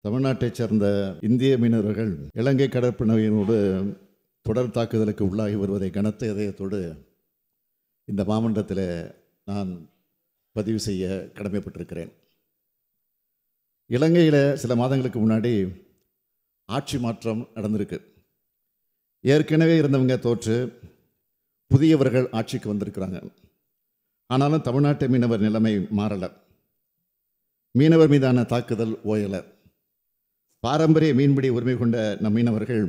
தமிழ்நாட்டைச் சேர்ந்த இந்திய மீனவர்கள் இலங்கை கடற்படையினோடு தொடர் தாக்குதலுக்கு உள்ளாகி வருவதை கனத்த இதயத்தோடு இந்த மாமன்றத்தில் நான் பதிவு செய்ய கடமைப்பட்டிருக்கிறேன். இலங்கையில் சில மாதங்களுக்கு முன்னாடி ஆட்சி மாற்றம் நடந்திருக்கு. ஏற்கனவே இருந்தவங்க தோற்று புதியவர்கள் ஆட்சிக்கு வந்திருக்கிறாங்க. ஆனாலும் தமிழ்நாட்டு மீனவர் நிலைமை மாறலை. மீனவர் மீதான தாக்குதல் ஓயலை. பாரம்பரிய மீன்பிடி உரிமை கொண்ட நம் மீனவர்கள்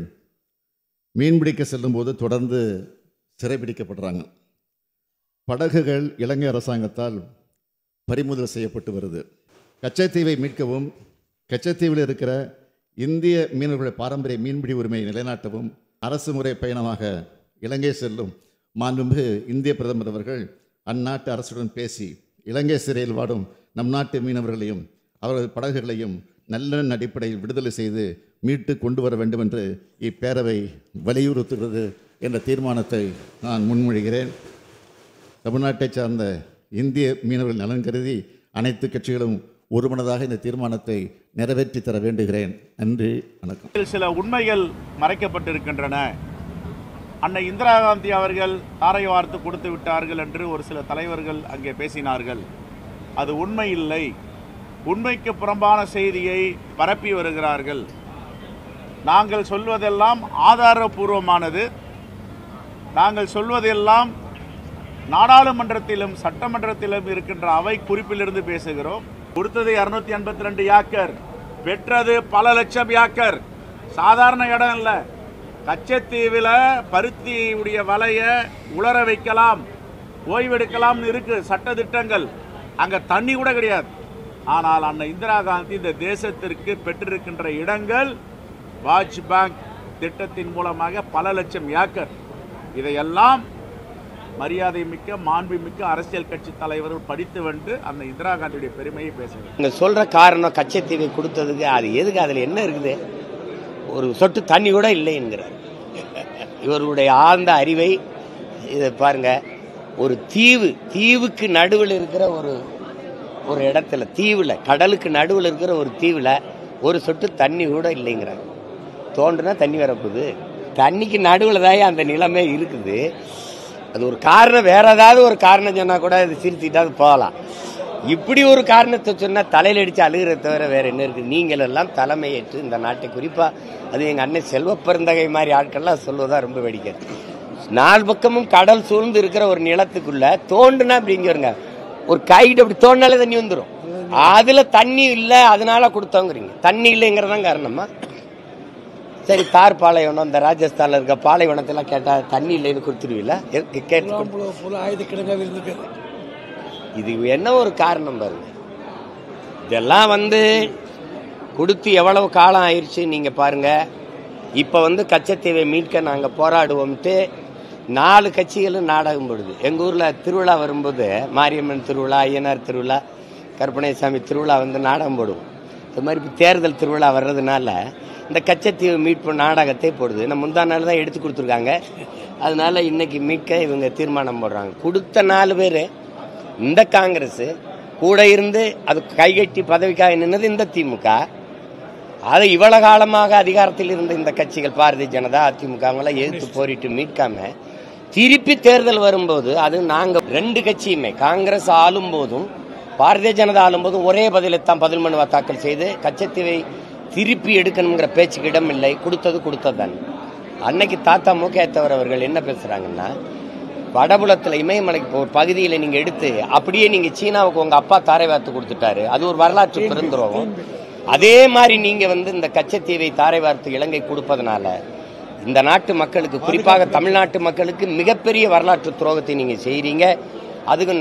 மீன்பிடிக்க செல்லும்போது தொடர்ந்து சிறைபிடிக்கப்படுறாங்க. படகுகள் இலங்கை அரசாங்கத்தால் பறிமுதல் செய்யப்பட்டு வருது. கச்சத்தீவை மீட்கவும் கச்சத்தீவில் இருக்கிற இந்திய மீனவர்களுடைய பாரம்பரிய மீன்பிடி உரிமையை நிலைநாட்டவும் அரசு முறை பயணமாக இலங்கை செல்லும் மாண்புமிகு இந்திய பிரதமர் அவர்கள் அந்நாட்டு அரசுடன் பேசி இலங்கை சிறையில் வாடும் நம் நாட்டு மீனவர்களையும் அவரது படகுகளையும் நல்லெண்ண அடிப்படையில் விடுதலை செய்து மீட்டு கொண்டு வர வேண்டும் என்று இப்பேரவை வலியுறுத்துகிறது என்ற தீர்மானத்தை நான் முன்மொழிகிறேன். தமிழ்நாட்டை சார்ந்த இந்திய மீனவர்கள் நலன் கருதி அனைத்து கட்சிகளும் ஒருமனதாக இந்த தீர்மானத்தை நிறைவேற்றி தர வேண்டுகிறேன். நன்றி, வணக்கம். சில உண்மைகள் மறைக்கப்பட்டிருக்கின்றன. அன்னை இந்திரா காந்தி அவர்கள் தாரை வார்த்து கொடுத்து விட்டார்கள் என்று ஒரு சில தலைவர்கள் அங்கே பேசினார்கள். அது உண்மை இல்லை. உண்மைக்கு புறம்பான செய்தியை பரப்பி வருகிறார்கள். நாங்கள் சொல்வதெல்லாம் ஆதாரபூர்வமானது. நாங்கள் சொல்வதெல்லாம் நாடாளுமன்றத்திலும் சட்டமன்றத்திலும் இருக்கின்ற அவை குறிப்பிலிருந்து பேசுகிறோம். கொடுத்தது 282 ஏக்கர், பெற்றது பல லட்சம் ஏக்கர். சாதாரண இடம் இல்லை. கச்சத்தீவில் பருத்தியுடைய வலைய உலர வைக்கலாம், ஓய்வெடுக்கலாம்னு இருக்கு சட்ட திட்டங்கள். அங்கே தண்ணி கூட கிடையாது. ஆனால் அன்னை இந்திரா காந்தி இந்த தேசத்திற்கு பெற்றிருக்கின்ற இடங்கள் வாட்ச் பேங்க் திட்டத்தின் மூலமாக பல லட்சம் ஏக்கர். இதையெல்லாம் மரியாதை மிக்க மாண்புமிக்க அரசியல் கட்சி தலைவர்கள் படித்து வந்து அந்த இந்திரா காந்தியுடைய பெருமையை பேசுகிறார். இங்க சொல்ற காரணம் கச்சத்தீவை கொடுத்ததுக்கு அது எதுக்கு, அதில் என்ன இருக்குது? ஒரு சொட்டு தண்ணி கூட இல்லை என்கிறார். இவருடைய ஆழ்ந்த அறிவை இதை பாருங்க. ஒரு தீவுக்கு நடுவில் இருக்கிற ஒரு இடத்துல, தீவுல கடலுக்கு நடுவில் இருக்கிற ஒரு தீவுல ஒரு சொட்டு தண்ணி கூட இல்லைங்கிறாங்க. தோண்டுனா தண்ணி வரப்போகுது. தண்ணிக்கு நடுவில் தான் அந்த நிலைமை இருக்குது. அது ஒரு காரணம். வேற ஏதாவது ஒரு காரணம் சொன்னா கூட அது சிரிச்சுட்டாது போகலாம். இப்படி ஒரு காரணத்தை சொன்னா தலையில் அடிச்சு அழுகிறத தவிர வேற என்ன இருக்கு? நீங்கள் எல்லாம் தலைமையேற்று இந்த நாட்டை, குறிப்பா அது எங்க அண்ணன் செல்வ பெருந்தகை மாதிரி ஆட்கள்லாம் சொல்வதா ரொம்ப வேடிக்கை. 4 பக்கமும் கடல் சூழ்ந்து இருக்கிற ஒரு நிலத்துக்குள்ள தோண்டுனா அப்படிங்கிறங்க, ஒரு கைட்டு அப்படி தோண்டினாலே தண்ணி வந்துடும். அதுல தண்ணி இல்லை, அதனால கொடுத்தோங்கிறீங்க. தண்ணி இல்லைங்கிறதான் காரணமா? சரி, தார் பாலைவனம், இந்த ராஜஸ்தான்ல இருக்க பாலைவனத்தெல்லாம் கேட்டா தண்ணி இல்லைன்னு கொடுத்துருவீங்களா? இது என்ன ஒரு காரணம் பாருங்க. இதெல்லாம் கொடுத்து எவ்வளவு காலம் ஆயிடுச்சு நீங்க பாருங்க. இப்ப கச்சத்தீவை மீட்க நாங்க போராடுவோம்ட்டு 4 கட்சிகளும் நாடகம் போடுது. எங்க ஊர்ல திருவிழா வரும்போது மாரியம்மன் திருவிழா, ஐயனார் திருவிழா, கருப்பணசாமி திருவிழா நாடகம் போடுவோம். இது மாதிரி இப்போ தேர்தல் திருவிழா வர்றதுனால இந்த கச்சத்தீவு மீட்பு நாடகத்தை போடுது. நம்ம முந்தா நாள் தான் எடுத்து கொடுத்துருக்காங்க. அதனால இன்னைக்கு மீட்க இவங்க தீர்மானம் போடுறாங்க. கொடுத்த 4 பேர் இந்த காங்கிரஸ் கூட இருந்து அது கைகட்டி பதவிக்காக நின்னது இந்த திமுக. அது இவ்வளவு காலமாக அதிகாரத்தில் இருந்த இந்த கட்சிகள் பாரதிய ஜனதா, அதிமுக அவங்களாம் எதிர்த்து போரிட்டு மீட்காம திருப்பி தேர்தல் வரும்போது அது நாங்க 2 கட்சியுமே, காங்கிரஸ் ஆளும் போதும் பாரதிய ஜனதா ஆளும் போதும் ஒரே பதிலைத்தான் பதில் மனுவா தாக்கல் செய்து கச்சத்தீவை திருப்பி எடுக்கணுங்கிற பேச்சுக்கு இடம் இல்லை. கொடுத்ததுதான். அன்னைக்கு தாத்தா மூக்கையத்தவர் அவர்கள் என்ன பேசுறாங்கன்னா, வடபுலத்தில் இமயமலைக்கு ஒரு பகுதியில் நீங்க எடுத்து அப்படியே நீங்க சீனாவுக்கு உங்க அப்பா தாரை வார்த்து கொடுத்துட்டாரு, அது ஒரு வரலாற்று பெருந்துரோகம். அதே மாதிரி நீங்க இந்த கச்சத்தீவை தாரை வார்த்து இலங்கை கொடுப்பதனால இந்த நாட்டு மக்களுக்கு, குறிப்பாக தமிழ்நாட்டு மக்களுக்கு மிகப்பெரிய வரலாற்று துரோகத்தை நீங்க செய்றீங்க. அதுக்கு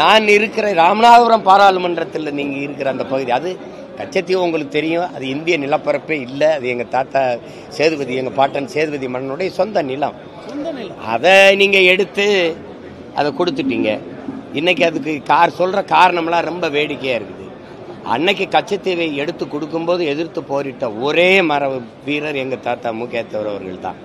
நான் இருக்கிற ராமநாதபுரம் பாராளுமன்றத்தில் நீங்க இருக்கிற அந்த பகுதி, அது கச்சத்தீவு உங்களுக்கு தெரியும், அது இந்திய நிலப்பரப்பே இல்லை. அது எங்க தாத்தா சேதுபதி, எங்க பாட்டன் சேதுபதி மன்னனுடைய சொந்த நிலம். அதை நீங்க எடுத்து அதை கொடுத்துட்டீங்க. இன்னைக்கு அதுக்கு சொல்ற காரணம்லாம் ரொம்ப வேடிக்கையா இருக்குது. அன்னைக்கு கச்சத்தீவை எடுத்து கொடுக்கும்போது எதிர்த்து போரிட்ட ஒரே மரபு வீரர் எங்க தாத்தா மூக்கையத்தவர் அவர்கள் தான்.